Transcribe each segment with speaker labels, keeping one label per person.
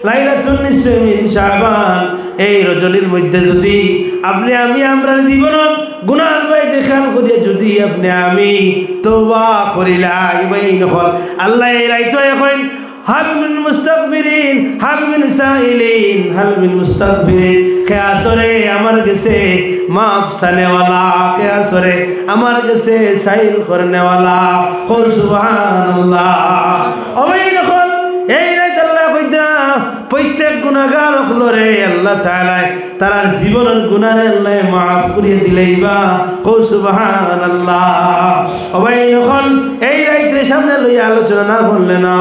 Speaker 1: লাইলাতুন নিসফি মিন শাবান এই রজনীর মধ্যে যদি আপনি আমি আমরা জীবনত গুনাহ বাইতে খান করিয়া যদি আপনি আমি তওবা করিলাই ভাই নকল আল্লাহ এই রাইতো এখন হাল মিন মুস্তাগফিরিন হাল মিন সাইলিন হাল মিন মুস্তাগফিরিন কে আসরে আমার কাছে মাফ চানেওয়ালা কে আসরে আমার কাছে সাইল করনেওয়ালা ও সুবহানাল্লাহ ও ভাই নকল এই রাইত আল্লাহ কইতা প্রত্যেক গুনাহগার হলরে আল্লাহ তাআলা তার জীবনের গুনাহে আল্লাহ মাফ করিয়ে দিলেইবা ও সুবহানাল্লাহ ও ভাই নকল এই রাইতের সামনে লইয়া আলোচনা না করলে না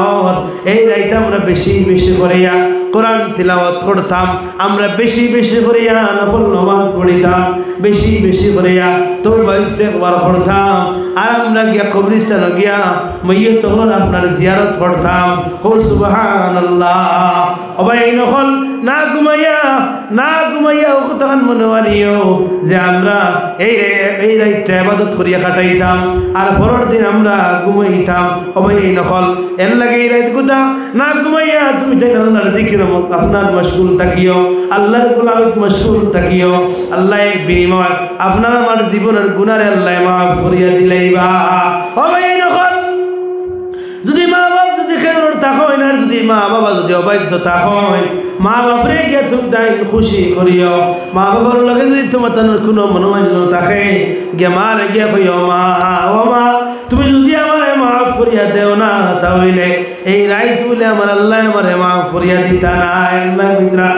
Speaker 1: এই রাইতে আমরা বেশি বেশি করিয়া কোরআন তিলাওয়াত করতাম আমরা বেশি বেশি করিয়া নফল নামাজ পড়িতাম বেশি বেশি করিয়া তওবা ইস্তেগফার করতাম আর আমরা গিয়া কবরস্থানে গিয়া মাইয়ত হল আপনার জিয়ারত করতাম ও সুবহানাল্লাহ ও ভাই নকল না ঘুমাইয়া ওখান মনে আনিও যে আমরা এই রাইতে ইবাদত করিয়া কাটাইতাম আর পরের দিন আমরা ঘুমাইতাম ও ভাই নকল এর লাগে এই রাইত গুদা না ঘুমাইয়া তুমি তাই আল্লাহর জিকির আপনার মশগুল থাকিও আল্লাহর গোলামিত মশগুল থাকিও আল্লাহর বিনিময় আপনার আমার জীবনের গুনারে আল্লাহ মাফ করিয়া দিলেইবা ও ভাই নকল যদি মা বাপ যদি খেলোর থাকয় না যদি মা বাবা যদি অবাধ্য থাকয় মা বাপরে গিয়ে তুমি তাই খুশি করিও মা বাবার লগে যদি তোমার তার কোনো মনোমান্য থাকে গিয়ে মা রেগে কইও মা ও মা তুমি যদি আমার মাফ করিয়া দেও না তাহলে এই রাইত বলে আমার আল্লাহ আমারে মাফ করিয়া দিতা না আল্লাহ বিদ্রা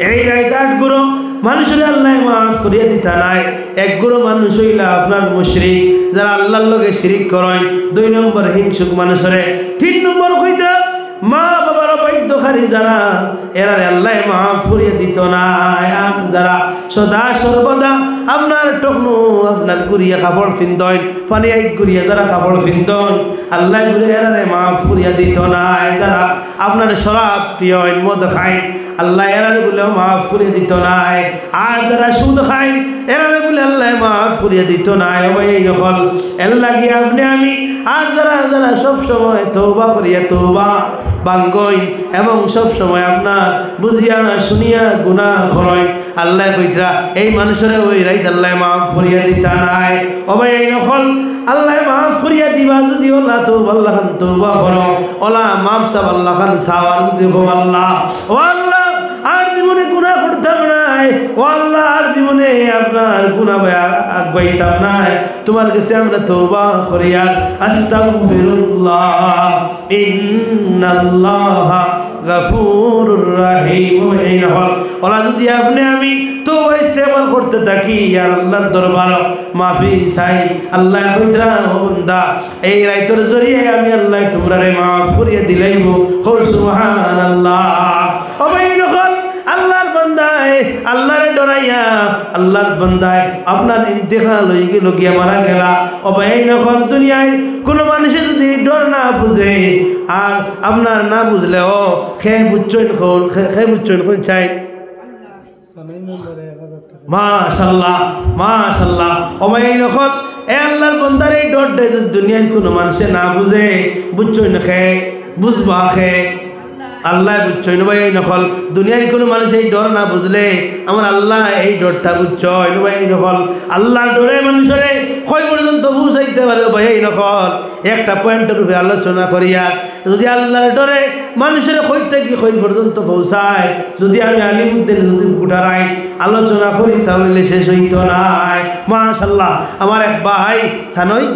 Speaker 1: এই রাইত 8 গুরু মানুষের আল্লাহ মাফ করিয়া দিতা নাই 1 গুরু মানুষ হইলা আপনার মুশরিক যারা আল্লাহর লগে শিরিক করেন 2 নম্বর হিংসুক মানুষরে 3 নম্বর কইতা মা বাবার অবাধ্যকারী যারা এরারে আল্লাহ মাফ করিয়া দিত না যারা সদা সর্বদা আপনার টকনু আপনার গুরিয়া কাপড় ফিন্দন পানি আই গুরিয়া যারা কাপড় ফিন্দন আল্লাহ গুরে এরারে মাফ করিয়া দিত না যারা আপনার শরাব পিয়ন মদ খায় আল্লাহ এরারে বলে মাফ করিয়া দিত না আর যারা সুদ খায় এরারে বলে আল্লাহ মাফ করিয়া দিত না ভাই এই নকল এর লাগে আপনি আমি আর যারা সব সময় তওবা করিয়া তওবা বাঙ্গইন এবং সব সময় আপনার বুঝিয়া শুনিয়া গুনাহ করেন আল্লাহ কইতরা এই মানুষের ওই রাইত আল্লাহ মাফ করিয়া দিতা নাই ও ভাই এই নকল আল্লাহ মাফ করিয়া দিবা যদি আল্লাহ তওবা আল্লাহ খান তওবা করো ওলা মাফ সাব আল্লাহ খান সাওয়ার যদি গো আল্লাহ ও আল্লাহ আর জীবনে গুনাহ করতাম নাই ও আল্লাহ আর জীবনে আপনার গুনাহ আগবাইতাম নাই তোমার কাছে আমরা তওবা করিয়া আস্তাগফিরুল্লাহ ইন্নাল্লাহা গফুরুর রহিম এই নহল ওলা যদি আপনি আমি তওবা ইস্তেগফার করতে থাকি আর আল্লাহর দরবার মাফি চাই আল্লাহ কইতরা ও বান্দা এই রাইতের জরিয়ে আমি আল্লাহ তোমরারে মাফ করিয়া দিলাইব ও সুবহানাল্লাহ ও ভাই নহল আল্লাহর বান্দায় আল্লাহরে ডরাইয়া আল্লাহর বান্দায় আপনার ইন্তেকাল হয়ে গেল গিয়া মারা গেলা ও ভাই নহল দুনিয়ায় কোনো মানুষে যদি ডর না বুঝে আর আপনার না বুঝলেও খেয়ে বুঝছেন কোন চাই মাশাআল্লাহ মাশাআল্লাহ ও ভাই নহল এ আল্লাহর বান্দার এই ডরটা দুনিয়ায় কোনো মানুষে না বুঝে বুঝছেন খেয়ে বুঝবা খেয়ে আল্লাহ বুঝছই ভাই এই নকল দুনিয়ার কোনো মানুষ এই ডর না বুঝলে আমার আল্লাহ এই ডরটা বুঝছই ভাই এই নকল আল্লাহর ডরে মানুষরে কই পর্যন্ত বুঝাইতে পারে ভাই এই নকল একটা পয়েন্টের উপরে আলোচনা করিয়া যদি আল্লাহর ডরে মানুষের কই থেকে কই পর্যন্ত পৌঁছায় যদি আমি আলিমুদ্দিন যদি গুটারাই আলোচনা করি তাহলে শেষ হইতো না মাশাআল্লাহ আমার এক ভাই সানই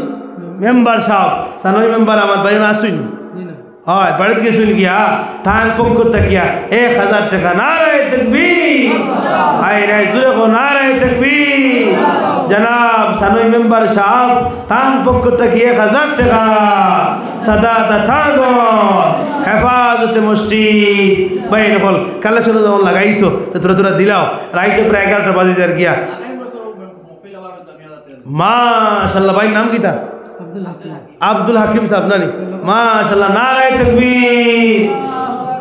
Speaker 1: মেম্বার সাহেব সানই মেম্বার আমার ভাই আসুন হয় বাড়িতে গেছুন গিয়া তার পক্ষ থাকিয়া 1000 টাকা নারায়ে তাকবীর আয় রে জুরে কো নারায়ে তাকবীর জনাব সানই মেম্বার সাহেব তার পক্ষ থেকে 1000 টাকা সাদাত থাগো হেফাজতে মসজিদ বাইন হল কালেকশন যখন লাগাইছো তো তোরা দিলাও রাইতে প্রায় 11টা বাজে যার গিয়া মাশাআল্লাহ ভাই নাম কিতা আব্দুল হাকিম সাহেব নানি মাশাআল্লাহ নারায়ে তাকবীর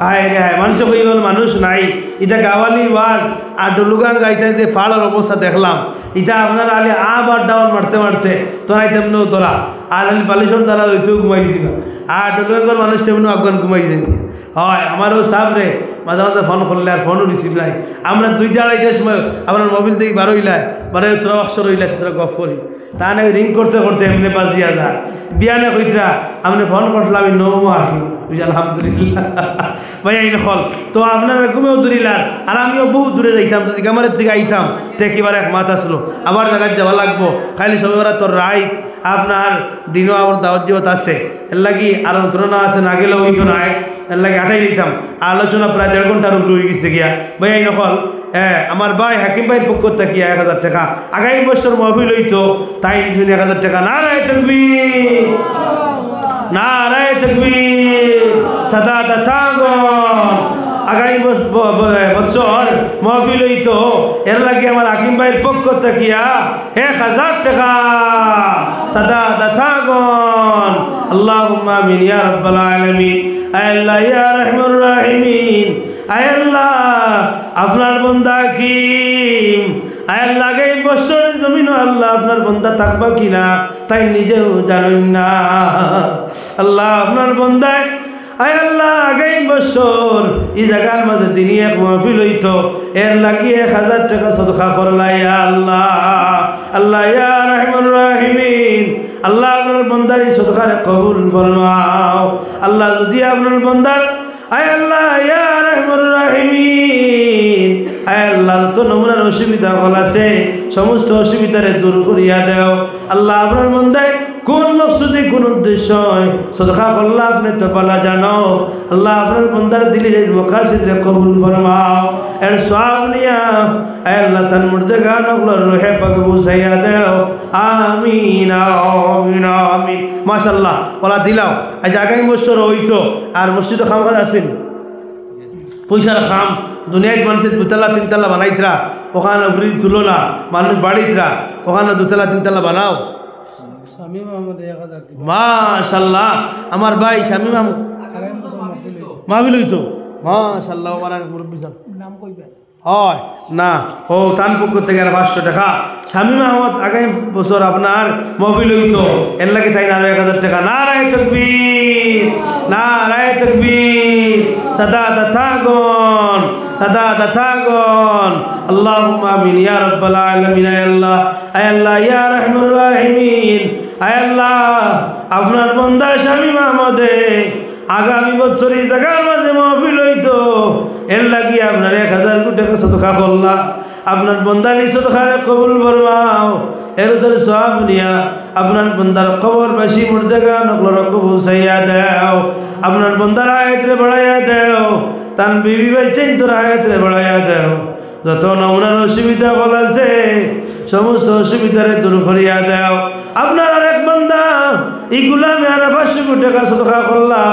Speaker 1: আয় রে আয় মানুষ কইবল মানুষ নাই এটা গাওয়ালি ওয়াজ আর ডলুগান গাইতে যে ফাড়ার অবস্থা দেখলাম এটা আপনার আলে আবার ডাউন মারতে তোরা তেমনও তোরা আর আলি বালিশর দ্বারা লইতেও ঘুমাই দিবা আর ডলুগাঙ্গর মানুষ তেমনও আগুন ঘুমাই দিন হয় আমারও সাহেব রে মাঝে মাঝে ফোন করলে আর ফোনও রিসিভ নাই আমরা 2টা-2:30টার সময় আপনার মোবাইল থেকে বার হইলাই বারে তোরা অক্ষর হইলাই তোরা গপ করি তা না রিং করতে করতে এমনি বাজিয়া যা বিয়ানে কইতরা আপনি ফোন করছিল আমি নৌমো আসলো আলহামদুলিল্লাহ ভাই আইন হল তো আপনার ঘুমেও দূরিলার আর আমিও বহু দূরে যাইতাম যদি গামারের থেকে আইতাম তো একেবারে এক মাথা আসলো আবার জায়গায় যাওয়া লাগবো খালি সবাই ওরা তোর রায় আপনার দিনও আবার দাওয়াত জিওত আছে এর লাগি আর তুলনা আছে না গেলেও হইতো না এর লাগে আটাই নিতাম আলোচনা প্রায় 1.5 ঘন্টার উপরে হয়ে গেছে গিয়া ভাই আইন হল আমার ভাই হাকিম ভাইয়ের পক্ষ থেকে 1000 টাকা আগামী বছর মহফিল হইতো তাই 1000 টাকা নারায়ে তাকবীর নারায়ে তাকবীর সাদাত থাগন আগামী বছর মহফিল হইতো এর লাগে আমার হাকিম ভাইয়ের পক্ষ থেকে 1000 টাকা সাদাত থাগন আল্লাহুম্মা আমিন ইয়া রাব্বাল আলামিন আল্লাহ ইয়া রাহমানুর রাহিমিন আল্লাহ আপনার বান্দা কিম আল্লাহ এই বছর জমিন আল্লাহ আপনার বান্দা থাকবা কিনা তাই নিজেও জানেন না আল্লাহ আপনার বান্দায় আল্লাহ আগামী বছর এই জায়গার মাঝে দিনই এক মাহফিল হইতো এর লাগি 1000 টাকা সদকা করলাই আল্লাহ আল্লাহ ইয়া রাহমানুর রাহিমিন আল্লাহ আপনার বান্দার এই সদকারে কবুল ফরমাও আল্লাহ যদি আপনার বান্দার আল্লাহ ইয়া রাহমানুর রাহিমিন আল্লাহ তো নমুনার অসুবিধা হল আছে সমস্ত অসুবিধারে দূর করিয়া দাও আল্লাহ আপনার বান্দায় কোন মকসুদে কোন উদ্দেশ্য সদকা করলা আপনি তো পালা জানো আল্লাহ আপনার বান্দার দিলে মকাসিদরে কবুল ফরমাও এর সওয়াব নিয়া আল্লাহ তার মুর্দেগান ওগুলোর রুহে পাক বুঝাইয়া দাও আমিন আমিন আমিন মাশাআল্লাহ ওলা দিলাও আজ আগামী বছর হইতো আর মসজিদে খামখাজ আছেন পয়সার খাম দুনিয়ায় মানুষের 2তলা 3তলা বানাইতরা ওখানে উপরে তুলো না মানুষ বাড়িতরা ওখানে 2তলা 3তলা বানাও শামীম আহমদ 1000 মাশাআল্লাহ আমার ভাই শামীম আহমদ মাহফিল হইতো মাশাআল্লাহ আমার মুরব্বি সাহেব নাম কইবে হয় না ও তান পক্ষ থেকে 500 টাকা শামীম আহমদ আগামী বছর আপনার মাহফিল হইতো এর লাগে তাই না 1000 টাকা নারায়ে তাকবীর নারায়ে তাকবীর সাদাত থাগন সাদাত থাগন আল্লাহুম্মা আমিন ইয়া রাব্বাল আলামিন আল্লাহ ইয়া রাহমানুর রাহিমিন আল্লাহ আপনার বান্দা শামীম আহমদে আগামী বছর এই জায়গার মাঝে মাহফিল হইতো এর লাগি আপনার 1000 টাকা সদকা করলা আপনার বান্দার সদকারে কবুল ফরমাও এর উদ্ধার সওয়াব নিয়া আপনার বান্দার কবরবাসী মুর্দেগা নকলর কবুল সাইয়া দাও আপনার বান্দার আয়াতরে বাড়াইয়া দাও তান বিবি বাইচেন তোর আয়াতরে বাড়াইয়া দাও যত নমুনার অসুবিধা বল আছে সমস্ত অসুবিধারে দূর করিয়া দাও আপনার আরেক বান্দা এই গুলামে আর 500 টাকা সদকা করলা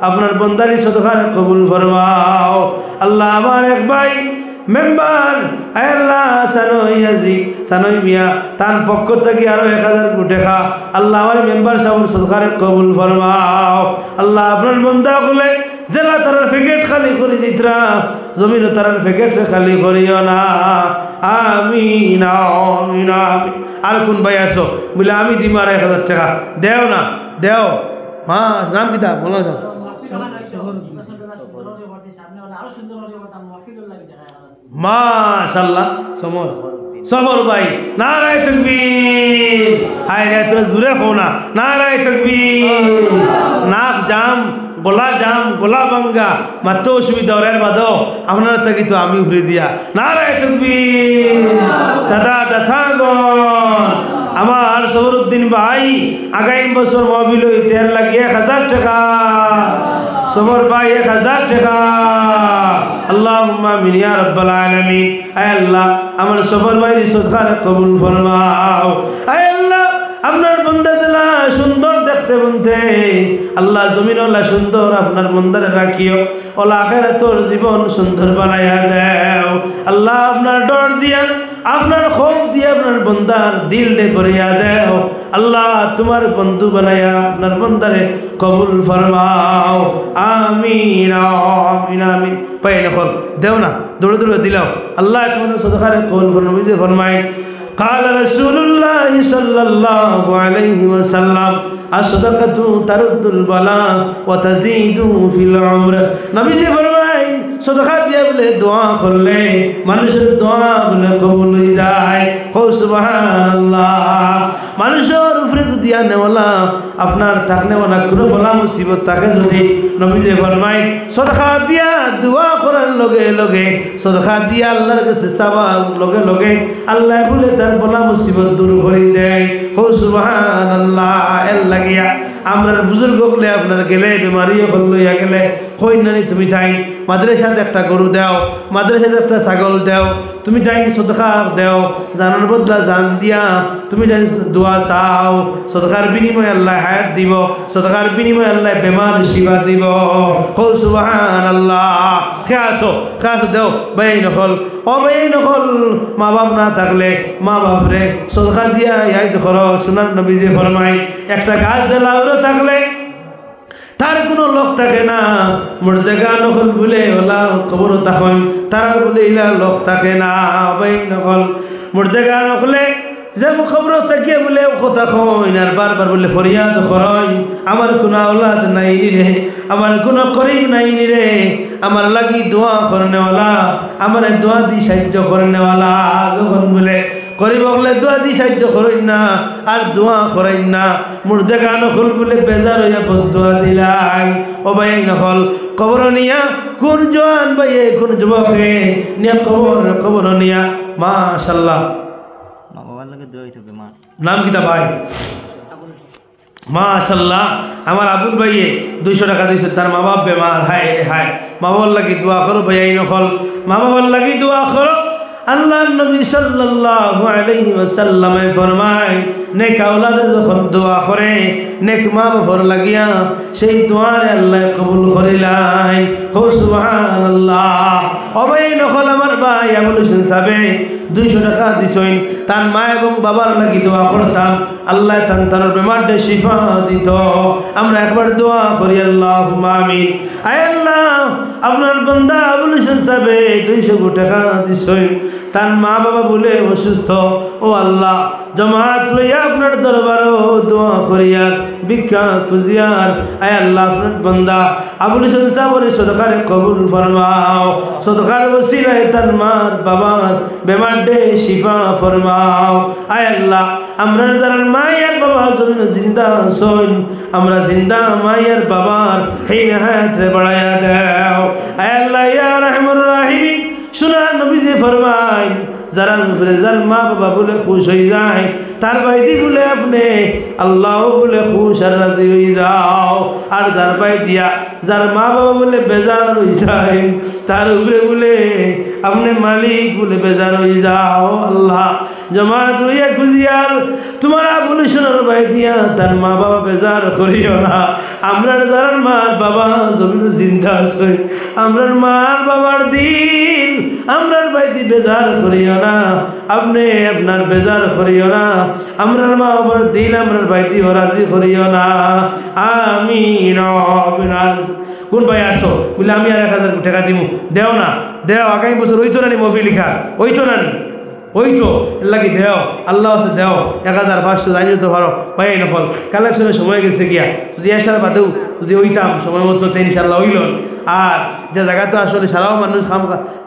Speaker 1: আপনার বান্দারি সদকারে কবুল ফরমাও আল্লাহ আমার এক ভাই মেম্বার আল্লাহ সানই মিয়া তার পক্ষ থেকে আরো 1000 টাকা আল্লাহ আমার মেম্বার সাহেব সদকারে কবুল ফরমাও আল্লাহ আপনার বান্দা বলে জেলা তারার প্যাকেট খালি করে দিতরা জমিন তারার প্যাকেট খালি করিও না আমিন আমিন আমিন আর কোন ভাই আসো বলে আমি দিম আর 1000 টাকা দেও না দেও মা নাম কিতা বলো না মাশাআল্লাহ সমর সফর ভাই নারায়ে তাকবীর হায় রে তোরা জুরে কও না নারায়ে তাকবীর নাক জাম গলা জাম গলা ভাঙ্গা মাত্র অসুবিধা ওর বাদও আপনারা থাকি তো আমি উফরে দিয়া নারায়ে তাকবীর সাদাত থাগন আমার সবরউদ্দিন ভাই আগামী বছর মাহফিল হইতে এর লাগি 1000 টাকা সবর ভাই 1000 টাকা আল্লাহুম্মা আমিন ইয়া রাব্বাল আলামিন আয় আল্লাহ আমার সফর ভাইয়ের সদকারে কবুল ফরমাও আয় আল্লাহ আপনার বান্দা দিলা সুন্দর দেখতে বলতে আল্লাহ জমিন ওলা সুন্দর আপনার বান্দারে রাখিও ওলা আখিরাতের জীবন সুন্দর বানায়া দাও আল্লাহ আপনার ডর দিয়া আপনার খৌফ দিয়ে আপনার বান্দার দিলে ভরিয়া দাও আল্লাহ তোমার বন্ধু বানায়া আপনার বান্দারে কবুল ফরমাও আমিন আমিন আমিন পাই না দেও না দৌড়ে দৌড়ে দিলাও আল্লাহ তোমাদের সদকারে কবুল ফরমাই قال رسول الله صلى الله عليه وسلم আসদাকাতু তারুদ্দুল বালা ওয়া তাজিদু ফিল উমর। নবীজি ফরমায় সদকা দিয়া বলে দোয়া করলে মানুষের দোয়া বলে কবুল হয়ে যায়। ও সুবহানাল্লাহ। মানুষের উপরে যদি আনেওয়ালা আপনার থাকনেওয়ালা কোনো বলা মুসিবত থাকে যদি নবীজি ফরমায় সদকা দিয়া দোয়া করার লগে লগে সদকা দিয়া আল্লাহর কাছে চাওয়ার লগে লগে আল্লাহ বলে তার বলা মুসিবত দূর করে দেয়। ও সুবহানাল্লাহ। এর লাগিয়া আমরা বুজুর্গ হলে আপনার গেলে বেমারি হল লইয়া গেলে হই নানি তুমি তাই মাদ্রাসাতে একটা গরু দাও, মাদ্রাসাতে একটা ছাগল দাও, তুমি তাই সদকা দাও, জানার বদলা জান দিয়া তুমি তাই দোয়া চাও, সদকার বিনিময়ে আল্লাহ হায়াত দিব, সদকার বিনিময়ে আল্লাহ বেমার শিবা দিব। হো সুবহানাল্লাহ। খেয়াছো দেও ভাই নকল ও ভাই নকল মা বাপ না থাকলে মা বাপ রে সদকা দিয়া ইয়াদ করো। সোনার নবীজি ফরমাই একটা গাছ জ্বালাও থাকলে তার কোনো লোক থাকে না, মুর্দেগা নকল বলে ওলা খবর তখন তার বলে ইলা লোক থাকে না। ভাই নকল মুর্দেগা নকলে যে খবর থাকিয়ে বলে কথা কইন আর বারবার বলে ফরিয়াদ করই আমার কোনো আওলাদ নাই রে, আমার কোনো করিব নাই রে, আমার লাগি দোয়া করনেওয়ালা, আমার দোয়া দি সাহায্য করনেওয়ালা। যখন বলে করিব বলে দোয়া দি সাহায্য করেন না আর দোয়া করেন না, মুর্দেগা নকল বলে বেজার হইয়া বদুয়া দিলাই। ও ভাই নকল কবর নিয়া কোন জোয়ান ভাইয়ে কোন যুবকে নিয়া কবর নিয়া মাশাআল্লাহ নাম কিতা ভাই মাশাআল্লাহ আমার আবুল ভাইয়ে 200 টাকা দিয়েছে, তার মা বাপ বেমার। হায় রে হায়, মা বাবার লাগি দোয়া করো ভাই নকল, মা বাবার লাগি দোয়া করো। আল্লাহ নবী সাল্লাল্লাহু আলাইহি ওয়াসাল্লাম ফরমায় নেক আওলাদে যখন দোয়া করে নেক মা বাবার লাগিয়া সেই দোয়ারে আল্লাহ কবুল করিলেন। ও সুবহানাল্লাহ। ও ভাই নকল আমার ভাই আবুল হোসেন সাহেব 200 টাকা দিছেন, তার মা এবং বাবার লাগি দোয়া করতাম, আল্লাহ তার বেমারটা শিফা দিত। আমরা একবার দোয়া করি আল্লাহুম্মা আমিন। আয় আল্লাহ আপনার বান্দা আবুল হোসেন সাহেব 200 টাকা দিছেন, তার মা বাবা বলে অসুস্থ, ও আল্লাহ জমাত লইয়া আপনার দরবারও দোয়া করিয়ার ভিক্ষা খুঁজিয়ার। আয় আল্লাহ আপনার বান্দা আবুল হোসেন সাহেবের সদকারে কবুল ফরমাও, সদকার ওসিলায় তার মার বাবার বেমারডে শিফা ফরমাও। আয় আল্লাহ আমরা যারা মায়ের বাবার জন্য জিন্দা আছেন, আমরা জিন্দা মায়ের বাবার এই হায়াতে বাড়াইয়া দাও। আয় আল্লাহ ইয়া রাহমানুর রাহিমিন। সোনার নবীজি ফরমায় যারা যার মা বাবা বলে খুশ হয়ে যায় তার বাইদি বলে আপনি আল্লাহ বলে খুশ আর রাজি হয়ে যাও। আর যার বাই দিয়া যার মা বাবা বলে বেজার হয়ে যায় তার উপরে বলে আপনি মালিক বলে বেজার হয়ে যাও। আল্লাহ জমাত লইয়া খুঁজিয়ার তোমার বলে সোনার বাই দিয়া তার মা বাবা বেজার করিও না। আমরা যার মার বাবা জমিন চিন্তা আছে, আমরার মার বাবার দিন আমরার বাইদি বেজার করিও না, আপনি আপনার বেজার করিও না। আমরার মা বাবার দিন আমরার বাইদি রাজি করিও না। আমিন। কোন ভাই আসো বলে আমি আর 1000 টাকা দিব, দেও না দেও, আগামী বছর ওই তো নানি মফি লিখা ওই তো নানি ওই তো লাগি দেও, আল্লাহ আছে দেও 1500 জানি তো পারো ভাই নফল। কালেকশনের সময় গেছে গিয়া যদি আসার বাদেও যদি ওইতাম সময় মতো তো ইনশাল্লাহ হইল। আর যে জায়গা তো আসলে সারাও মানুষ খাম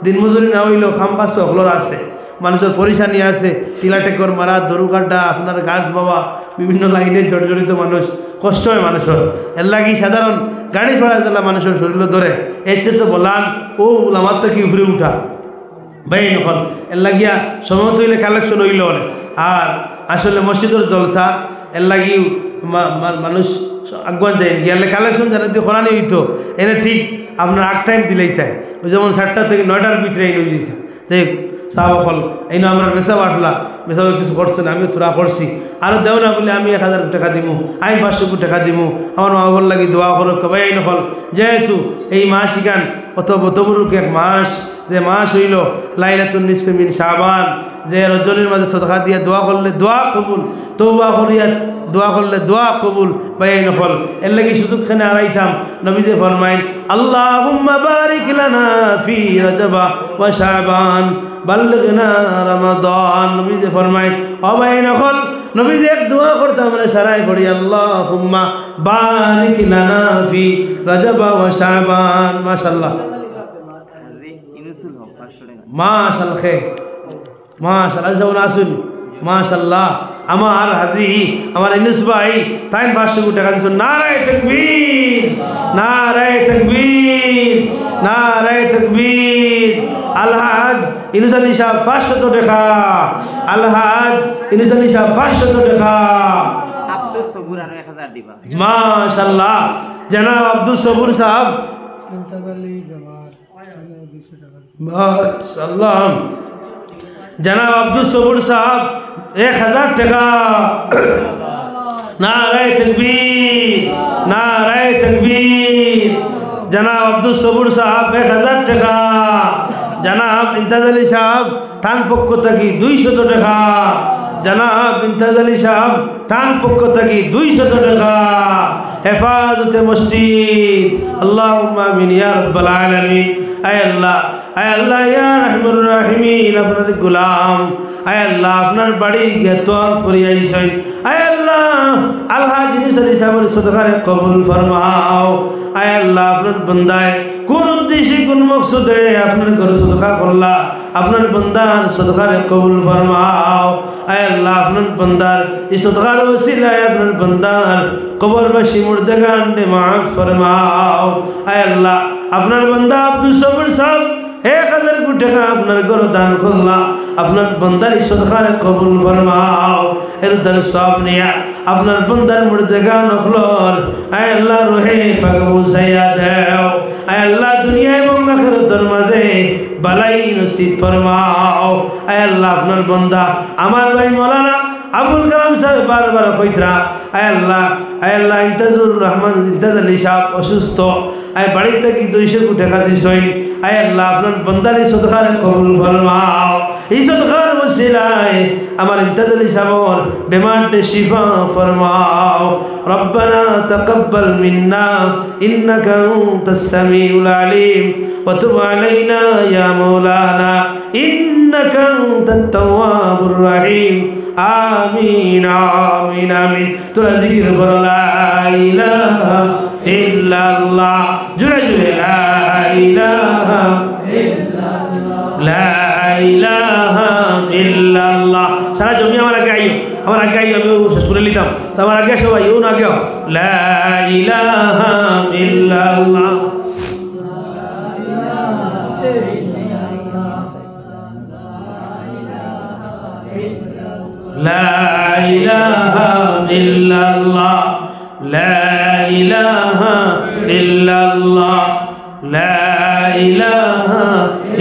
Speaker 1: দিন মজুরি না হইলেও খাম কাজ তো হলোর আছে, মানুষের পরিশানি আছে, টিলাটেকর মারা দরু কাটা আপনার গাছ বাবা বিভিন্ন লাইনে জর্জরিত মানুষ কষ্ট হয় মানুষের। এর লাগি সাধারণ গাড়ি ছড়া দিলা মানুষের শরীর ধরে এর চেয়ে তো বলান ও আমার তো কি উপরে উঠা ভাই নকল। এর লাগিয়া সময় হইলে কালেকশন হইল। আর আসলে মসজিদের জলসা এর লাগি মানুষ আগুয়ান যায় গিয়ালে কালেকশন জানা দিয়ে খরানি হইতো এনে ঠিক আপনার 8 টাইম দিলেই চাই, ওই যেমন 7টা থেকে 9টার ভিতরে এই নই দিতে যাই সাহাবল এই না আমরা মেসা বাটলা মেসা কিছু করছে না, আমিও তোরা করছি আরও দেও না বলে আমি 1000 টাকা দিব, আমি 500 টাকা দিব। আমার মা বাবার লাগি দোয়া করো কবে এই নকল যেহেতু এই মাস শিখান অত বতবরুক এক মাস, যে মাস হইল লাইলাতুন নিসফি মিন শাবান, যে রজনীর মাঝে সদকা দিয়ে দোয়া করলে দোয়া কবুল, তওবা করিয়াত দোয়া করলে দোয়া কবুল ভাই নকল। এর লাগি সুযোগখানে আড়াইতাম নবীজি ফরমাইন আল্লাহুম্মা বারিক লানা ফি রজবা ওয়া শাবান বাল্লিগনা রমাদান। নবীজি ফরমাইন ও ভাই নকল নবী যে এক দোয়া করতাম আমরা সারাই পড়ি আল্লাহুম্মা বারিক লানা ফি রজব ওয়া শাবান মাশাআল্লাহ মাশাআল্লাহ খে মাশাআল্লাহ যাও আসুন মাশাআল্লাহ আমার হাজি আমার ইনুস ভাই তাই 500 টাকা দিছেন নারায়ে তাকবীর নারায়ে তাকবীর নারায়ে তাকবীর আলহাজ ইনুস আলী সাহেব 500 টাকা আলহাজ ইনুস আলী সাহেব 500 টাকা
Speaker 2: আব্দুল সবুর আর 1000 দিবা
Speaker 1: মাশাআল্লাহ জনাব আব্দুল সবুর সাহেব
Speaker 3: ইন্তাকালি ব্যবহার 200 টাকা
Speaker 1: মাশাআল্লাহ জনাব আব্দুল সবুর সাহেব 1000 টাকা নারায়ে তাকবীর নারায়ে তাকবীর জনাব আব্দুল সবুর সাহেব 1000 টাকা জনাব ইমতাজ আলী সাহেব তান পক্ষ থেকে 200 টাকা জনাব ইমতাজ আলী সাহেব তান পক্ষ থেকে 200 টাকা হেফাজতে মসজিদ আল্লাহুম্মা আমিন ইয়া রাব্বাল আলামিন আয় আল্লাহ ইয়া রহমানুর রহিমিন আপনার গোলাম আয় আল্লাহ আপনার বাড়ি গিয়ে তওয়াফ করে আইছেন আয় আল্লাহ আলহাজ ইউনূস আলী সাহেবের সদকারে কবুল ফরমাও আয় আল্লাহ আপনার বান্দায় কোন উদ্দেশ্যে কোন মকসদে আপনার ঘরে সদকা করলা আপনার বান্দার সদকারে কবুল ফরমাও আয় আল্লাহ আপনার বান্দার এই সদকার ওসিলায় আপনার বান্দার কবরবাসী মুর্দাগান্ডে মাফ ফরমাও আয় আল্লাহ আপনার বান্দা আব্দুল সবুর সাহেব 1000 টাকা আপনার ঘর দান করলা আপনার বান্দার সদকারে কবুল ফরমাও এর দর সব নিয়া আপনার বান্দার মুর্দাগা নখলর আয় আল্লাহ রহে পাক বুঝাইয়া দাও আয় আল্লাহ দুনিয়া এবং আখিরাতের মাঝে বালাই নসিব ফরমাও আয় আল্লাহ আপনার বান্দা আমার ভাই মাওলানা আবুল কালাম সাহেব বারবার কইতরা আয় আল্লাহ ইন্তাজুর রহমান ইন্তাজ আলী সাহেব অসুস্থ আয় বাড়ি থেকে 200 টাকা দিছেন আয় আল্লাহ আপনার বান্দারি সদকার কবুল ফরমাও এই সদকার ওসিলায় আমার ইন্তাজ আলী সাহেবর বেমারতে শিফা ফরমাও রব্বানা তাকাব্বাল মিন্না ইন্নাকা আনতাস সামিউল আলিম ওয়া তুব আলাইনা ইয়া মাওলানা ইন্নাকা আনতাত তাওয়াবুর রহিম আমিন আমিন আমিন তোরা জিকির করো লা ইলাহা ইল্লাল্লাহ জুরে জুরে লা ইলাহা ইল্লাল্লাহ লা ইলাহা ইল্লাল্লাহ সারা জমি আমার আগে আইও আমি শেষ করে নিতাম তো আমার আগে সবাই ও না আগে লা ইলাহা ইল্লাল্লাহ لا إله إلا الله لا إله إلا الله لا إله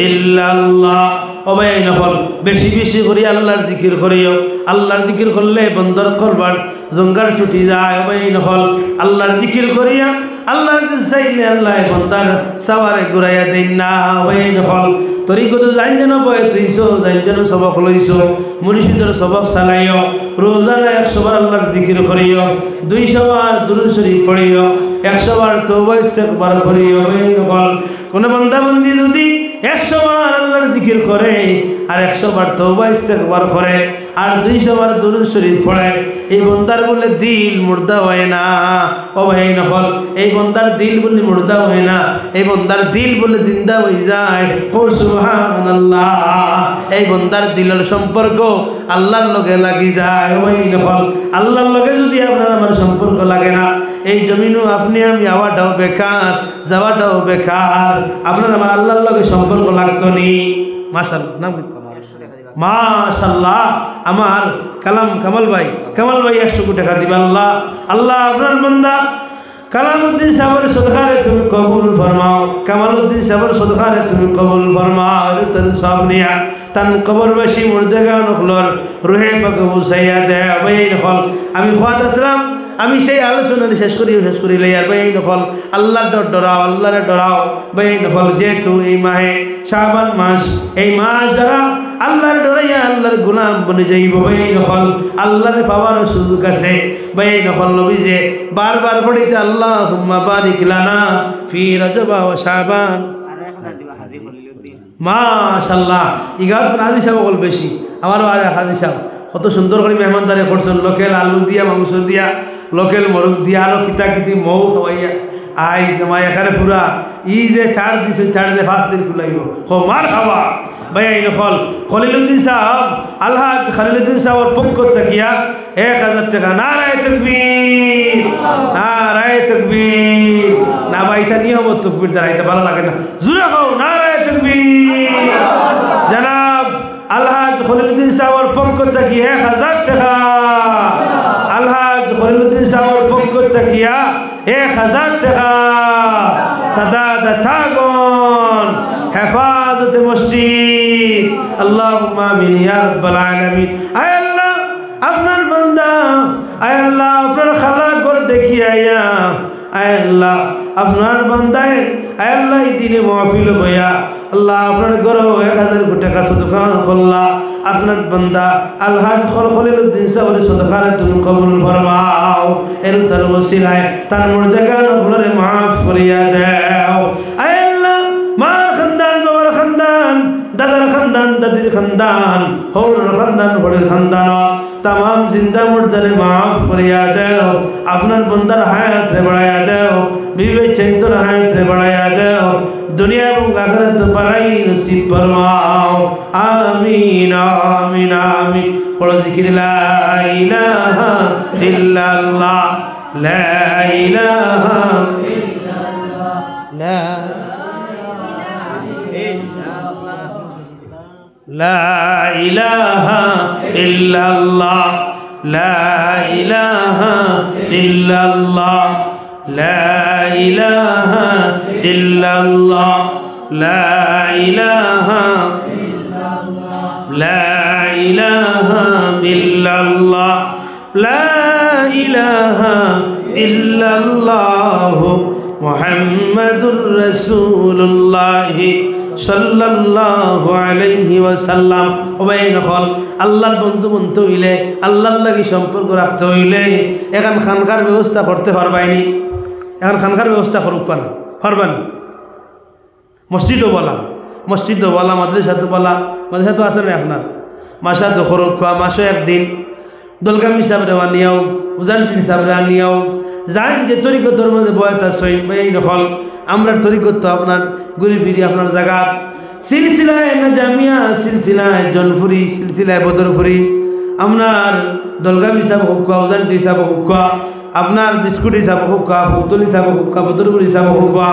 Speaker 1: إلا الله ও ভাই নফল বেশি বেশি করে আল্লাহর জিকির করিও আল্লাহর জিকির করলে বন্দর করবার জঙ্গার ছুটি যায় ও ভাই নফল আল্লাহর জিকির করিয়া আল্লাহর কাছে চাইলে আল্লাহ বন্দার সাওয়ারে ঘুরাইয়া দেন না ও ভাই নফল তরি কত জান যেন বয়ে তুইছো জান যেন সবক লইছো মুর্শিদের সবক চালাইও রোজানা 100 বার আল্লাহর জিকির করিও 200 বার দুরূদ শরীফ পড়িও 100 বার তওবা ইস্তেগফার করিও ভাই নফল কোন বান্দা বান্দি যদি 100 বার আল্লাহর জিকির করে আর 100 বার তওবা ইস্তেগফার করে আর 200 বার দুরূদ শরীফ পড়ে এই বান্দার বলে দিল মুর্দা হয় না ও ভাই নফল এই বান্দার দিল বলে মুর্দা হয় না এই বান্দার দিল বলে জিন্দা হয়ে যায় ও সুবহানাল্লাহ এই বান্দার দিলের সম্পর্ক আল্লাহর লগে লাগি যায় ও ভাই নফল আল্লাহর লগে যদি আপনার আমার সম্পর্ক লাগে না এই জমিনও আপনি আমি আওয়াটাও বেকার যাওয়াটাও বেকার আপনার আমার আল্লাহর লগে সম্পর্ক লাগতো নি মাশাআল্লাহ নাম কি মাশাআল্লাহ আমার কামাল ভাই 100 টাকা দিবা আল্লাহ আপনার বান্দা কালামউদ্দিন সাহেবের সদকারে তুমি কবুল ফরমাও কামালউদ্দিন সাহেবের সদকারে তুমি কবুল ফরমাও তোর সব নিয়া তান কবরবাসী মুর্দাগা নখলর রুহে পাক বুঝাইয়া দে ভাই নখল আমি খুয়াত আসলাম আমি সেই আলোচনা শেষ করি লইয়ার ভাই নখল আল্লাহর ডরাও ভাই নখল যেহেতু এই মাহে শাবান মাস এই মাস যারা আল্লাহর ডরাইয়া আল্লাহর গোলাম বনে যাইব ভাই নখল আল্লাহর পাওয়ার সুযোগ আছে ভাই নখল নবী যে বারবার পড়িতে আল্লাহুম্মা বারিক লানা ফি রজব ওয়া শাবান
Speaker 2: আর 1000 দিবা হাজী খলিলউদ্দিন
Speaker 1: মাশাআল্লাহ ইগাত হাজী সাহেব বল বেশি আমারও হাজী সাহেব কত সুন্দর করে মেহমানদারি করছেন, লোকেল আলু দিয়া, মাংস দিয়া, লোকেল মরুক দিয়া, আরো কিতা কিতি মৌ খাওয়াইয়া আই জামাই এখানে পুরা ই যে ছাড় দিছে, ছাড় যে 5 দিন কুলাইব হো মার খাওয়া ভাই আইন ফল। খলিলুদ্দিন সাহেব, আলহাজ খলিলুদ্দিন সাহেবের পক্ষ থাকিয়া 1000 টাকা। নারায়ে তাকবীর, নারায়ে তাকবীর। না ভাই এটা নিয়ম তাকবীর দাঁড়াইতে ভালো লাগে না, জোরে খাও নারায়ে তাকবীর। জনাব আলহাজ খলিলুদ্দিন সাহেবের পক্ষ থেকে 1000 টাকা। আলহাজ খলিলুদ্দিন সাহেবের পক্ষ থাকিয়া 1000 টাকা। সাদাত থাকুন, হেফাজতে মসজিদ। আল্লাহুম্মা আমিন ইয়া রাব্বাল আলামিন। আয় আল্লাহ আপনার বান্দা, আয় আল্লাহ আপনার খালা ঘর দেখিয়া আয়া, আয় আল্লাহ আপনার বান্দায়, আয় আল্লাহ এই দিনে মাহফিল বয়া আল্লাহ আপনার ঘরে 1000 টাকা সদকা করলা। আপনার বান্দা আলহাজ খলিলুদ্দিন সাহেবের সদকারে তুমি কবুল ফরমাও। এর তার ওসিলায় তার মুর্দাগান গুলোরে মাফ করিয়া দাও। আয় আল্লাহ মার খানদান, বাবার খানদান, দাদার খানদান, দাদির খানদান, হৌরের খানদান, হরের খানদান तमाम जिंदा मुर्दारे माफ करिया देओ। আপনার বন্দার হায়াত রে বাড়ায়া দেও, বিবে চিন্তন হায়াত রে বাড়ায়া দেও, দুনিয়া এবং আখিরাত বাড়াই নসিব ফরমাও। আমিন আমিন আমিন। পড়ো জিকির লা ইলাহা ইল্লাল্লাহ, লা ইলাহা ইল্লাল্লাহ, লা لا إله إلا الله، لا إله إلا الله، لا إله إلا الله، لا إله إلا الله، لا إله إلا الله، لا إله إلا الله محمد رسول الله সাল্লাল্লাহু আলাইহি ওয়াসাল্লাম। ওবাই নকল আল্লাহর বন্ধু বন্ধু হইলে, আল্লাহর লাগি সম্পর্ক রাখতে হইলে এখন খানকার ব্যবস্থা করতে পারবাইনি। এখন খানকার ব্যবস্থা করুক পানা পারবানি। মসজিদও বলা, মসজিদও বলা, মাদ্রাসাতো বলা, মাদ্রাসা তো আছে না আপনার, মাসা তো করুক, মাসে একদিন দলগাম হিসাবে আনিয়াও, উজানটির হিসাবে আনিয়াও, জান যে তরিকতর মধ্যে বয়তা সই এই নকল আমরা তরিকত তো আপনার ঘুরি ফিরি আপনার জায়গা সিলসিলায় না জামিয়া, সিলসিলায় জনফুরি, সিলসিলায় বদরফুরি, আপনার দলগাম হিসাবে হুক্কা, উজানটি হিসাবে হুক্কা, আপনার বিস্কুট হিসাবে হুক্কা, পুতুল হিসাবে হুক্কা, বদরফুরি হিসাবে হুক্কা,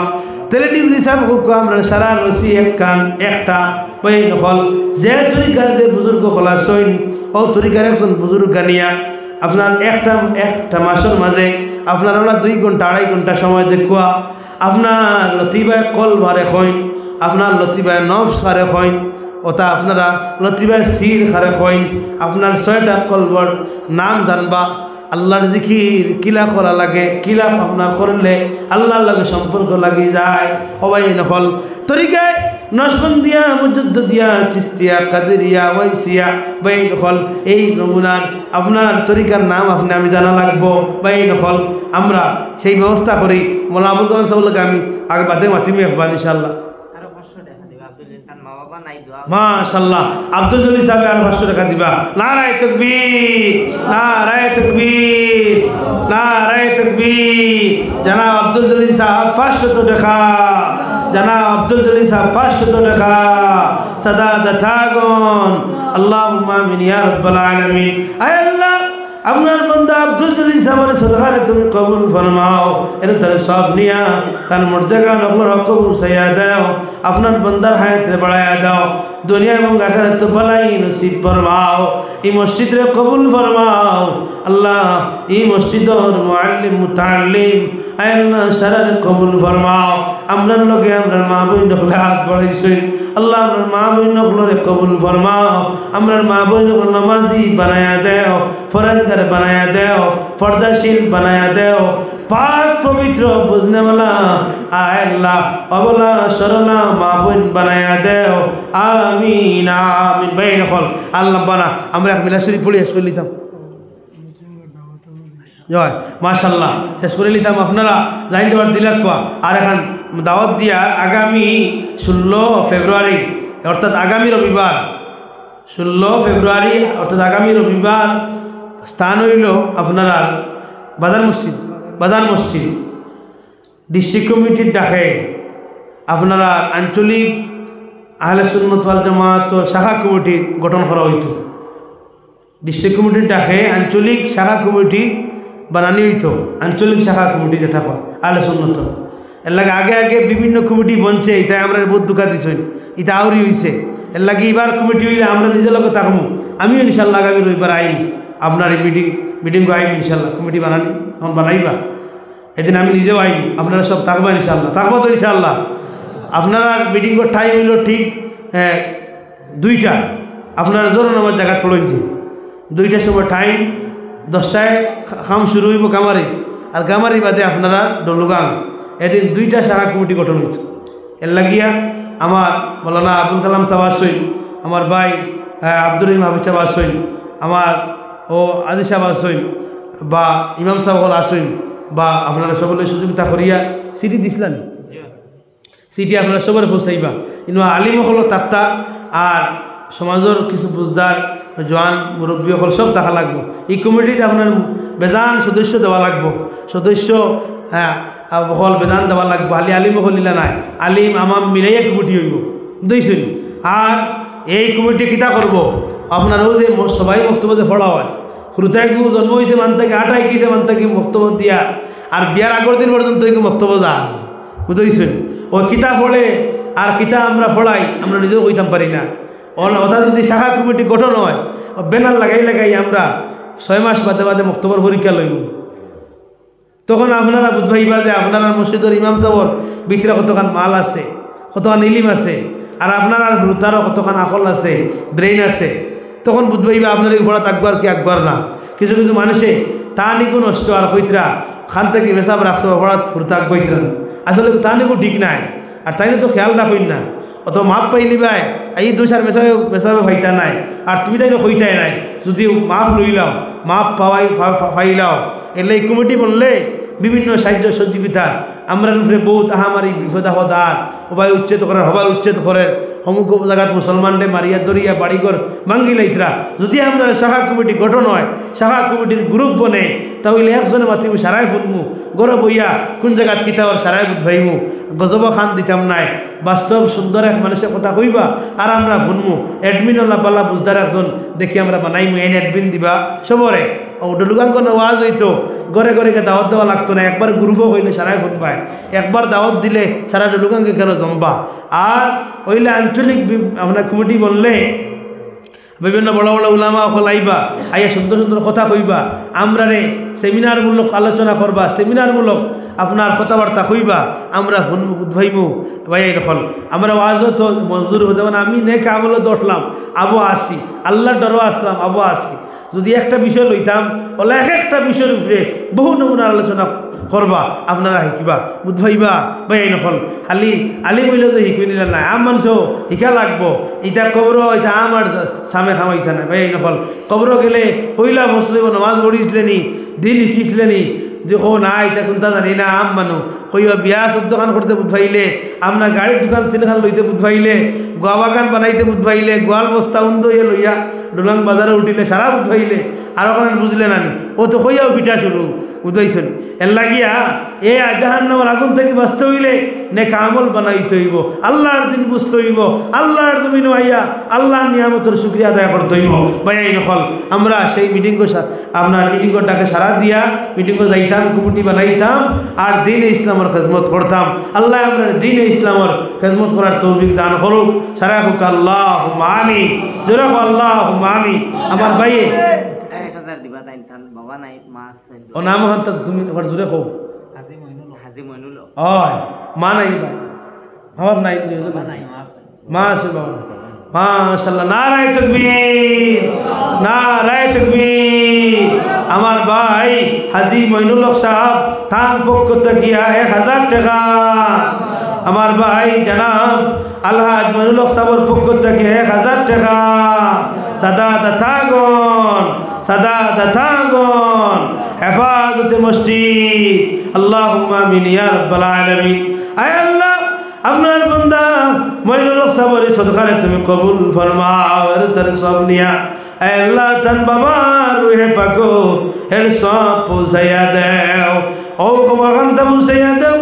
Speaker 1: তেলেটিগুলি হিসাবে হুক্কা, আমরা সারা রসি এক কান একটা বই নকল যে তরিকার যে বুজুর্গ খোলা সইন ও তরিকার একজন বুজুর্গ গানিয়া আপনার একটা মাসের মাঝে আপনার আমরা 2 ঘন্টা 2.5 ঘন্টা সময় দেখুয়া আপনার লতিবায় কল ভারে হইন, আপনার লতিবায় নফস হারে হইন, ওটা আপনারা লতিবায় সির হারে হইন, আপনার 6টা কলবর নাম জানবা, আল্লাহর জিকির কিলা করা লাগে, কিলা আপনার করলে আল্লাহর লাগে সম্পর্ক লাগি যায়। ওবাই নকল তরিকায় নশবন্দিয়া, মুজদ্দিয়া, চিস্তিয়া, কাদেরিয়া, ওয়াইসিয়া, বাই নকল এই নমুনার আপনার তরিকার নাম আপনি আমি জানা লাগবো। বাই নকল আমরা সেই ব্যবস্থা করি। মোলা আবুল কালাম সাহেবকে আমি আগে বাদে মাতিমি একবার ইনশাল্লাহ। মাশাআল্লাহ আব্দুল জলিল সাহেব আর 500 টাকা দিবা। নারায়ে তাকবীর, নারায়ে তাকবীর, নারায়ে তাকবীর। জনাব আব্দুল জলিল সাহেব 500 টাকা, জনাব আব্দুল জলিল সাহেব 500 টাকা। সাদাত থাকুন। আল্লাহুম্মা আমিন ইয়া রাব্বাল আলামিন। আয় আল্লাহ আপনার বান্দা আব্দুল জলিল সাহেবের সদকারে তুমি কবুল ফরমাও। এর তার সব নিয়া তার মুর্দাগান আপনার হক পৌঁছাইয়া দাও, আপনার বান্দার হায়াতে বাড়াইয়া দাও, দুনিয়া এবং আখিরাত ভলাই নসিব ফরমাও। এই মসজিদরে কবুল ফরমাও আল্লাহ। এই মসজিদর মুআল্লিম মুতাআল্লিম আয় আল্লাহ সারারে কবুল ফরমাও। আমরার লগে আমরার মা বোন নখলে হাত বাড়াইছেন আল্লাহ, আমরার মা বোন নখলরে কবুল ফরমাও। আমরার মা বোন নখল নামাজি বানায়া দেও, ফরজগার বানায়া দেও, পর্দাশীল বানায়া দেও, পাক পবিত্র বুঝনেওয়ালা আয় আল্লাহ অবলা সরলা মা বোন বানায়া দেও। আমিন আমিন। ভাই নকল আল্লাহ বানা আমরা এক মিলা শরীফ পড়ি শেষ করে নিতাম। জয় মাশাল্লাহ শেষ করে নিতাম। আপনারা জানতে পার দিলাক কোয়া আর এখন দাওয়াত দিয়া আগামী 16 ফেব্রুয়ারি অর্থাৎ আগামী রবিবার 16 ফেব্রুয়ারি অর্থাৎ আগামী রবিবার স্থান হইল আপনারা বাজার মসজিদ ডিস্ট্রিক্ট কমিটির ডাকে আপনারা আঞ্চলিক আহলে সুন্নাত ওয়াল জামাত শাখা কমিটি গঠন করা হইতো। ডিস্ট্রিক্ট কমিটির ডাকে আঞ্চলিক শাখা কমিটি বানানি হইতো। আঞ্চলিক শাখা কমিটি যেটা হয় আহলে সুন্নাত, এর লাগে আগে আগে বিভিন্ন কমিটি বনছে, এটা আমরা বহুত দুঃখা দিছেন, এটা আউরি হয়েছে। এর লাগে এবার কমিটি হইলে আমরা নিজের লোক থাকবো। আমিও ইনশাল্লাহ আগামী রবিবার আইন আপনার এই মিটিং আইন ইনশাল্লাহ কমিটি বানানি এখন বানাইবা, এদিন আমি নিজেও আইন, আপনারা সব থাকবেন ইনশাল্লাহ, থাকবো তো ইনশাল্লাহ। আপনারা মিটিংয়ের টাইম হইল ঠিক 2টা, আপনারা জোর আমার জায়গা চলেছে 2টার সময় টাইম, 10টায় কাম শুরু হইব গামারিত, আর গামারি বাদে আপনারা ডলুগাং। এদিন 2টা শাখা কমিটি গঠন হইত। এর লাগিয়া আমার মৌলানা আবুল কালাম সাহেব আসইন, আমার ভাই আব্দুর রহিম হাফিজ সাহেব আসইন, আমার আজি সাহেব আসইন, বা ইমাম সাহেব হল আসইন, বা আপনারা সকলে সহযোগিতা করিয়া সিটি দিছিলেন, সিটি আপনারা সবার পৌঁছাইবা। কিন্তু আলিম হল তাক্তা আর সমাজের কিছু বুঝদার জোয়ান মুরব্বী হল সব দেখা লাগবো। এই কমিটিতে আপনার বেজান সদস্য দেওয়া লাগবো, সদস্য হল বেদান দেওয়া লাগবো। আলিম হল নিলা নাই, আলিম আমার মিলাইয়া কমিটি হইব বুঝছেন। আর এই কমিটি কিতা করব, আপনারাও যে সবাই বক্তব্য যে পড়া হয়, হুরুতাইকু জন্ম হয়েছে মান থেকে 8 গিয়েছে মান থেকে বক্তব্য দিয়া, আর বিয়ার আগের দিন পর্যন্ত বক্তব্য যান বুঝতেছেন। ওই কিতা পড়ে আর কিতা আমরা পড়াই আমরা নিজেও কইতাম পারি না। অর্থাৎ যদি শাখা কমিটি গঠন হয়, ব্যানার লাগাই আমরা 6 মাস বাদে বাদে বক্তব্যের পরীক্ষা লইব, তখন আপনারা বুঝবাইবা যে আপনারা মসজিদের ইমাম সাহেবের ভিতরে কতখান মাল আছে, কতখান ইলিম আছে, আর আপনার হুতারও কতখান আকল আছে, ব্রেইন আছে। তখন বুঝবাইবা আপনার এই ঘোড়া থাকবার কি আকবার না। কিছু কিছু মানুষে তা নিকো নষ্ট আর কইতরা খান থেকে মেসাব রাখছো ঘোড়া ফুরতাক কইতরা, আসলে তা নিকো ঠিক নাই। আর তাই তো খেয়াল রাখুন না, অত মাপ পাইলি ভাই এই 2-4 মেসাবে হইতা নাই, আর তুমি তাই হইতাই নাই। যদি মাপ লইলাও, মাপ পাইলাও, এলে এই কমিটি বললে বিভিন্ন সাহায্য সহযোগিতা আমরা উপরে বহুত আহামারি বিপদ আপদ আর হবাই উচ্ছেদ করে, হবাই উচ্ছেদ করে সমুখ জায়গাত মুসলমানরে মারিয়া দরিয়া বাড়িঘর ভাঙ্গি লাইতরা। যদি আমরা শাখা কমিটি গঠন হয়, শাখা কমিটির গ্রুপ বনে, তাহলে একজনে মাতিমু সারাই ফুটমু, গড় বইয়া কোন জায়গাত কিতাবার সারাই বুঝাইমু, গজব খান দিতাম নাই। বাস্তব সুন্দর এক মানুষের কথা কইবা আর আমরা ফুনমু। অ্যাডমিন আল্লাহ পাল্লা বুঝদার একজন দেখি আমরা বানাইমু, এন অ্যাডমিন দিবা সবরে। ডলুগাঙ্গন ওয়াজ হইতো, ঘরে ঘরে দাওয়াত দেওয়া লাগতো না, একবার গ্রুপও হইলে সারাই ফুটবায়, একবার দাওয়াত দিলে সারা ডলুগাঙ্গে কেন জমবা। আর হইলে আঞ্চলিক আপনার কমিটি বললে বিভিন্ন বড় বড় উলামা আইবা, আইয়া সুন্দর সুন্দর কথা কইবা, আমরা রে সেমিনারমূলক আলোচনা করবা, সেমিনারমূলক আপনার কথাবার্তা কইবা, আমরা উদ্ভাইমু ভাই এরকম আমরা ওয়াজও তো মজুর হতে মানে আমি নেক আমলে দৌড়লাম আবু আসি, আল্লাহর ডরও আসলাম আবু আসি। যদি একটা বিষয় লইতাম ওলা একটা বিষয়ের উপরে বহু নমুনা আলোচনা করবা, আপনারা শিকিবা বুঝবাইবা ভাই এই নকল। খালি আলি বইল যে শিকি নিলে নাই, আম মানুষ শিকা লাগবো। ইটা কবর এটা আমার সামে খামাইতা নাই ভাই এই নকল। কবর গেলে পইলা বসলে নমাজ পড়িছিলে নি, দিন শিকিছিলে নি, যে ও না এটা কোনটা জানি না। আম মানুষ কইবা বিয়া 14 খান করতে বুঝবাইলে, আপনার গাড়ির দোকান 3 খান লইতে বুঝবাইলে, গোয়া বাগান বানাইতে বুঝবাইলে, গোয়াল বস্তা উন্দইয়া লইয়া ডোলাং বাজারে উঠিলে সারা বুঝবাইলে, আর ওখানে বুঝলে নানি ও তো কইয়াও পিঠা শুরু বুঝাইছেন। এর লাগিয়া এ জাহান্নামের আগুন থেকে বাঁচতে হইলে নেক আমল বানাইতে হইব, আল্লাহর দিন বুঝতে হইব, আল্লাহর জমিন আইয়া আল্লাহর নিয়ামতের শুকরিয়া আদায় করতে হইব ভাই এই নকল। আমরা সেই মিটিংকে আপনার মিটিংটাকে সারা দিয়া মিটিংকে যাইতাম, কমিটি বানাইতাম, আর দিন ইসলামের খেদমত করতাম। আল্লাহ আমরা দিন ইসলামের খেদমত করার তৌফিক দান করুক। সারা হোক আল্লাহুম্মা আমিন, জোরে হোক আল্লাহুম্মা আমিন। আমার ভাইয়ে
Speaker 2: 1000 দিবা তাই তান বাবা নাই মা আছে
Speaker 1: ও নাম হন তা তুমি একবার জোরে কও।
Speaker 2: হাজি মইনুল
Speaker 1: ওই মা নাই ভাই, আমার নাই মা আছে বাবা। মাশাআল্লাহ, নারায়ে তাকবীর, নারায়ে তাকবীর। আমার ভাই হাজি মইনুল হক সাহেব তার পক্ষ থেকে 1000 টাকা, আমার ভাই জনাব আলহাজ মইনুল হক সাহেবের পক্ষ থেকে 1000 টাকা। সাদা থাগন হেফাজতে মসজিদ। আল্লাহুম্মা আমিন ইয়া রাব্বাল আলামিন। আয় আল্লাহ, আপনার বান্দা মইনুল সাবরি সদকারে তুমি কবুল ফরমাও এর তার সব নিয়া আয় আল্লাহ তান বাবা রুহে পাকো এর সব পৌঁছাইয়া দেও ও খবর খান্তা পৌঁছাইয়া দেও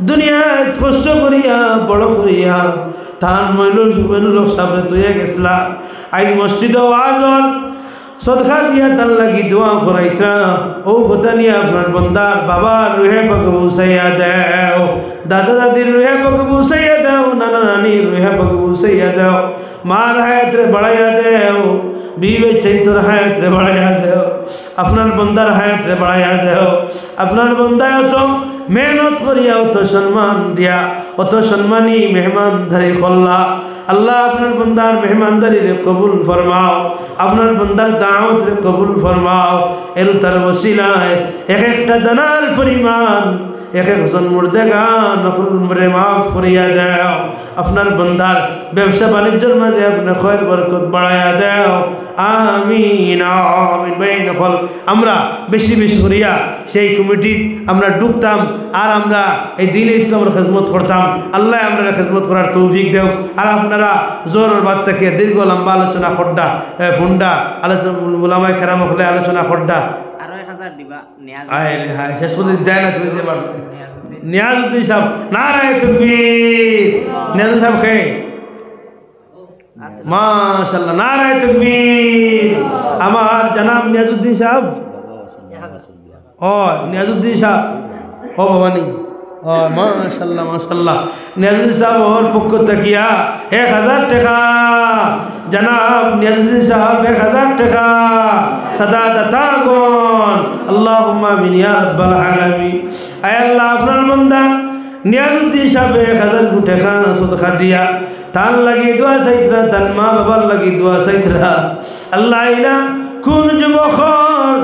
Speaker 1: দুনিয়ায় কষ্ট করিয়া বড় করিয়া তান মইনুল সাবরে তুই গেছলা আই মসজিদ ওয়াজল সদকা দিয়া তার লাগি দোয়া করাইতা ও কথা নিয়ে আপনার বন্দার বাবার রুহে পাক পৌঁছাইয়া দেও দাদা দাদির রুহে পাক পৌঁছাইয়া দেও নানা নানির রুহে পাক পৌঁছাইয়া দেও মার হায়াত রে বাড়াইয়া দেও বিবে চৈতর হায়াত রে বাড়াইয়া দেও আপনার বন্দার হায়াত রে বাড়াইয়া দেও আপনার বন্দায় তো মেহনত করিয়া অত সম্মান দিয়া অত সম্মানী মেহমান ধরে খোল্লা আল্লাহ আপনার বন্দার মেহমানদারি রে কবুল ফরমাও আপনার বন্দার দাওয়াত রে কবুল ফরমাও এর তার ওসিলায় এক একটা দানার পরিমাণ এক একজন মুর্দেগান নকুলরে মাফ করিয়া দেও আপনার বন্দার ব্যবসা বাণিজ্যের মাঝে আপনার খয়ের বরকত বাড়াইয়া দেও আমিন আমিন ভাই নকল আমরা বেশি বেশি করিয়া সেই কমিটি আমরা ডুবতাম আর আমরা এই দিনে ইসলামের খেদমত করতাম আল্লাহ আমরা খেদমত করার তৌফিক দেও আর আপনারা জোরের বাদ থেকে দীর্ঘ লম্বা আলোচনা খড্ডা ফুন্ডা আলোচনা ওলামায়ে কেরাম হলে আলোচনা খড্ডা
Speaker 2: আরো 1000 দিবা নিয়াজ
Speaker 1: হায় শেষ পর্যন্ত দেয় না তুমি দিতে পারবে নিয়াজউদ্দিন সাহেব নারায়ে তাকবীর নিয়াজউদ্দিন সাহেব খে মাশাআল্লাহ নারায়ে তাকবীর আমার জনাব নিয়াজউদ্দিন সাহেব ও নিয়াজউদ্দিন সাহেব ও ভবানী ও মাশাআল্লাহ মাশাআল্লাহ নিয়াজউদ্দিন সাহেব ওর পক্ষ তাকিয়া 1000 টাকা জনাব নিয়াজউদ্দিন সাহেব 1000 টাকা সাদাদাতা গন আল্লাহুম্মা আমিন ইয়া রাব্বাল আলামিন আয় আল্লাহ আপনার বান্দা নিয়াজউদ্দিন সাহেব 1000 টাকা সদকা দিয়া তার লাগি দোয়া চাইতরা তার মা বাবার লাগি দোয়া চাইতরা আল্লাহ ইলা কোন যুবকর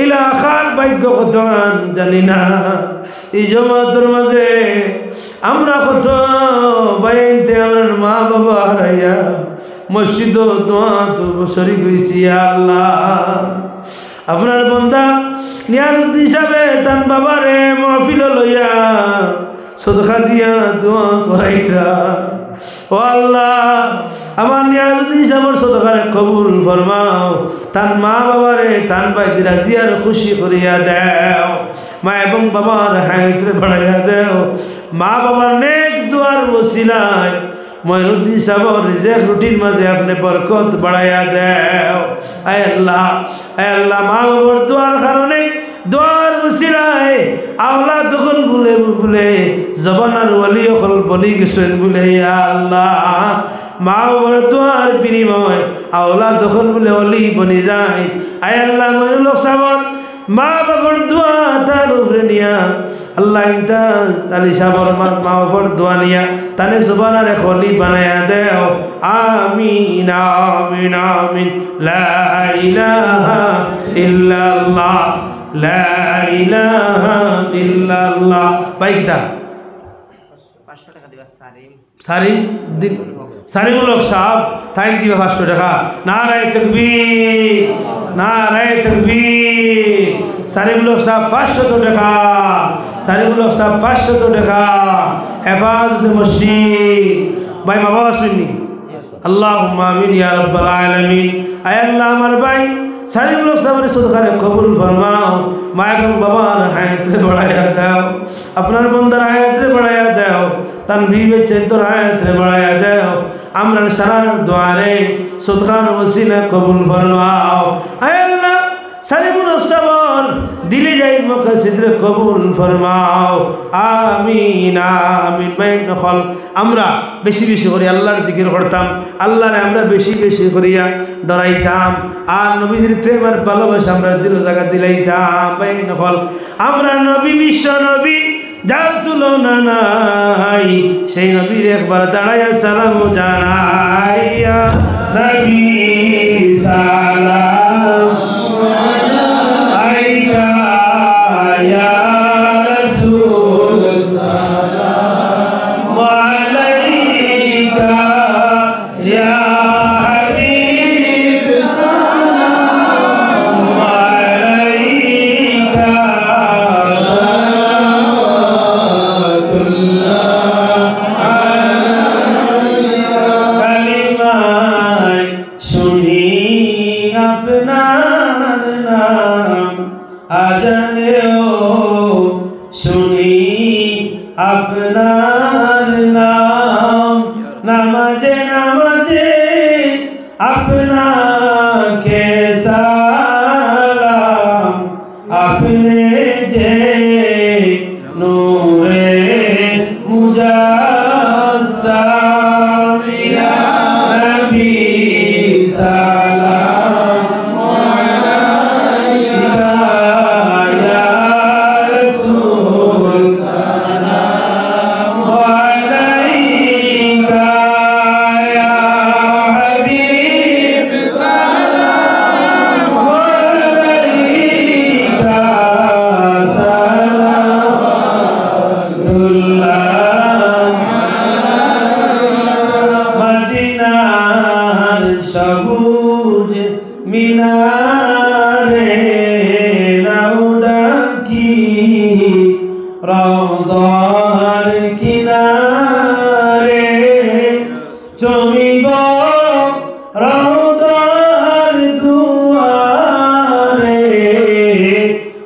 Speaker 1: ইলা খার ভাগ্য কতন জানি না এই জমাতের মাঝে আমরা কত বাইনতে আমার মা বাবা হারাইয়া মসজিদ দোয়া তো শরীক হইছি আল্লাহ আপনার বন্দা নিয়াজউদ্দিন সাহেব তান বাবারে মাহফিল লইয়া সদকা দিয়া দোয়া করাইতরা ও আল্লাহ আমার নিয়াজউদ্দিন সাহেবের সদকারে কবুল ফরমাও তান মা বাবারে তান ভাই রাজিয়ার খুশি করিয়া দেও মা এবং বাবার হায়াতরে বাড়াইয়া দেও মা বাবার নেক দুয়ার ওসিলায় মঈনুদ্দিন সাহেবের রিজিক রুটির মাঝে আপনি বরকত বাড়াইয়া দেও আয় আল্লাহ মা বাবার দুয়ার কারণে দোয়ার ওসিলায় আওলাদ দখল বলে জবানার ওলি হল বলি গেছেন বলে আল্লাহ মা বাবার দোয়ার বিনিময় আওলাদ দখল বলে ওলি বনি যায় আয় আল্লাহ মঈনুল সাহেব মা বাবার দোয়া তার উপরে নিয়া আল্লাহ ইমতাজ আলী সাহেবের মা বাবার দোয়া নিয়া তানে জবানার খলি বানায়া দেও আমিন আমিন আমিন লা ইলাহা ইল্লাল্লাহ লা ইলাহা ইল্লাল্লাহ ভাই কিতা
Speaker 2: 500 টাকা দিবা সারিম
Speaker 1: সারিমুল হক সাহেব থ্যাংক দিবা 500 টাকা নারায়ে তাকবীর নারায়ে তাকবীর সারিমুল হক সাহেব 500 টাকা সারিমুল হক সাহেব 500 টাকা হেফাজত মসজিদ ভাই মা বাবা শুননি আল্লাহুম্মা আমিন ইয়া রাব্বাল আলামিন আয় আল্লাহ আমার ভাই সারিমুল হক সাহেবের সদকারে কবুল ফরমাও মা এবং বাবার হায়াতরে বাড়াইয়া দাও আপনার বন্দার হায়াতরে বাড়াইয়া দাও তান বিবে চৈতর হায়াতরে বাড়াইয়া দাও আমরা সারার দোয়ারে সদকার ওসিলা কবুল ফরমাও আয় আল্লাহ সারিমুল হক সাহেবের দিলে যাই মকসিদরে কবুল ফরমাও আমিন আমিন ভাই নকল আমরা বেশি বেশি করে আল্লাহর জিকির করতাম আল্লাহরে আমরা বেশি বেশি করিয়া ডরাইতাম আর নবীর প্রেম আর ভালোবাসা আমরা দিল জায়গা দিলাইতাম ভাই নকল আমরা নবী বিশ্ব নবী যার তুলনা নাই সেই নবীর একবার দাঁড়াইয়া সালাম জানাইয়া নবী সালাম আলাইকা ইয়া রাসূল সালাম আলাইকা ইয়া হাবিব সালাম আলাইকা সালাতুল্লাহ আপনাকে সালাম আপনি যে নূরে মুজাসসাম ইয়া নবী সালাম আলাইকা ইয়া রাসূল সালাম আলাইকা ইয়া হাবিব সালাম আলাইকা মদিনার সবুজ মিনারে নাও ডাকি রওদার কিনারে চমিব রওদার দুয়ারে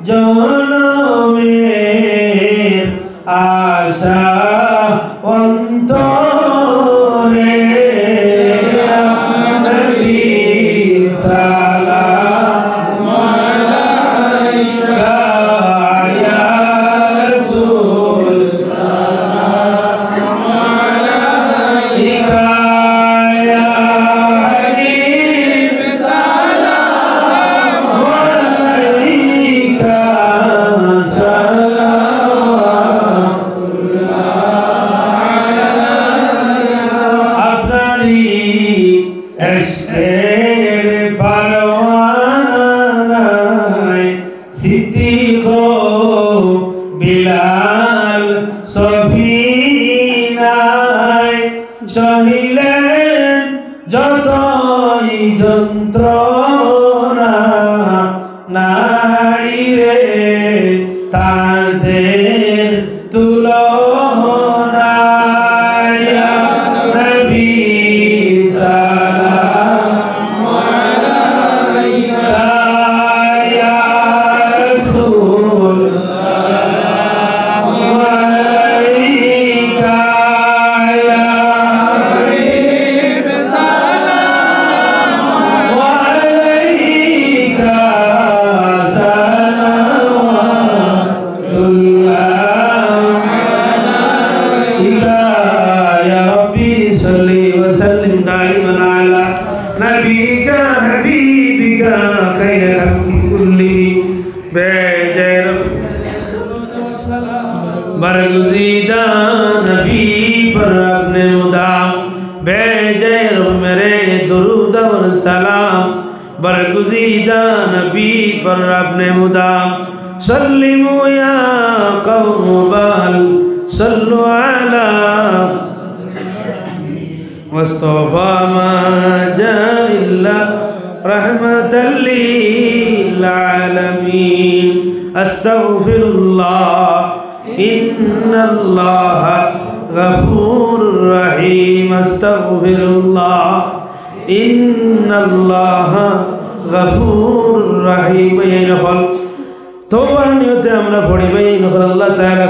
Speaker 1: জনমের আশা অন্তরে নবী সালাম আলাইকা ইয়া রাসূল সালাম আলাইকা ইয়া হাবিব সালাম আলাইকা আপনারি এশকের পরওয়ানায় সিদ্দিক বিলাল সফিনায় সহিলেন যতই যন্ত্রণা নাই রে তাদের তুলনা ইয়া নবী সালাম আলাইকা ইয়া রাসূল সালাম আলাইকা ইয়া হাবিব সালাম আলাইকা সালাওয়াতুল্লাহ আলাইকা ইয়া রাব্বি সাল্লি ওয়া সাল্লিম দাইমান আলা নবিকা হাবিবিকা খায়রুল খালকি কুল্লি বেজর बरगुज़ीदा नबी पर अपने मुदाम भेजे रब मेरे दुरूद और सलाम बरगुज़ीदा नबी पर अपने मुदाम सल्लिमु या कौम बल सल्लु अला मुस्तफा मा जा इल्ला रहमतल लिल आलमीन अस्तगफिरुल्लाह इन्नल्लाह गफूरुर रहीम अस्तगफिरुल्लाह इन्नल्लाह गफूरुर रहीम। এই নফল তওবার নিয়তে আমরা পড়ি ভাই, নফল আল্লাহ তাআলা